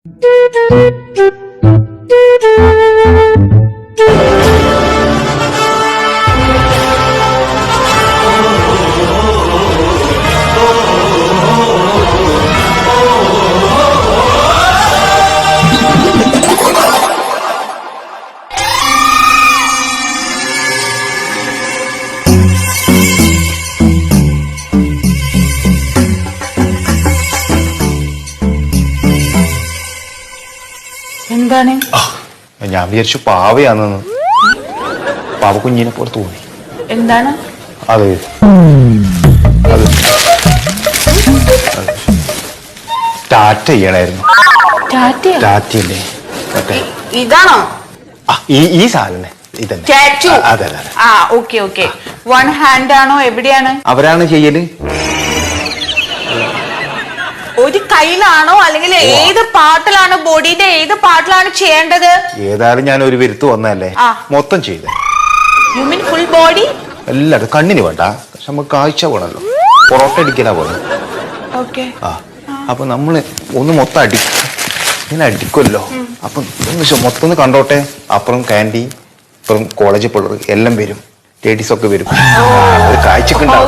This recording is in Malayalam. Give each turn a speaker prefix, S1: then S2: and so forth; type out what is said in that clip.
S1: എന്താണ്?
S2: ഞാൻ വിചാരിച്ചു പാവയാണെന്ന്. പാവ കുഞ്ഞിനെ പോലെ തോന്നി.
S1: എന്താണ്
S2: അത് ടാറ്റ ചെയ്യണായിരുന്നു. ടാറ്റയല്ലേ മറ്റേ
S1: ഇതാണോ?
S2: ഈ സാധനം ഇതന്നെ. അതെ അതെ.
S1: ഓക്കെ. വൺ ഹാൻഡ് ആണോ? എവിടെയാണ്
S2: അവരാണ് ചെയ്യല്?
S1: ഒരു കയ്യിലാണോ അല്ലെങ്കിൽ ഏത് പാർട്ടിലാണ്, ബോഡിയുടെ ഏത് പാർട്ടിലാണ് ചെയ്യേണ്ടത്?
S2: ഏതായാലും ഞാൻ ഒരു വരുത്ത് വന്നല്ലേ, മൊത്തം ചെയ്ത.
S1: You mean full body?
S2: എല്ലാരും കണ്ണിന് വേണ്ട, പക്ഷെ നമുക്ക് കാഴ്ച വേണല്ലോ. പൊറോട്ട അടിക്കലാ പോലെ. അപ്പൊ നമ്മള് ഒന്ന് മൊത്തം ഇങ്ങനെ അടിക്കുമല്ലോ. അപ്പൊ മൊത്തം ഒന്ന് കണ്ടോട്ടെ. അപ്പുറം കാൻഡി, അപ്പുറം കോളേജ് പിള്ളേർ എല്ലാം വരും, ലേഡീസ് ഒക്കെ വരും. കാഴ്ചക്ക്
S3: no.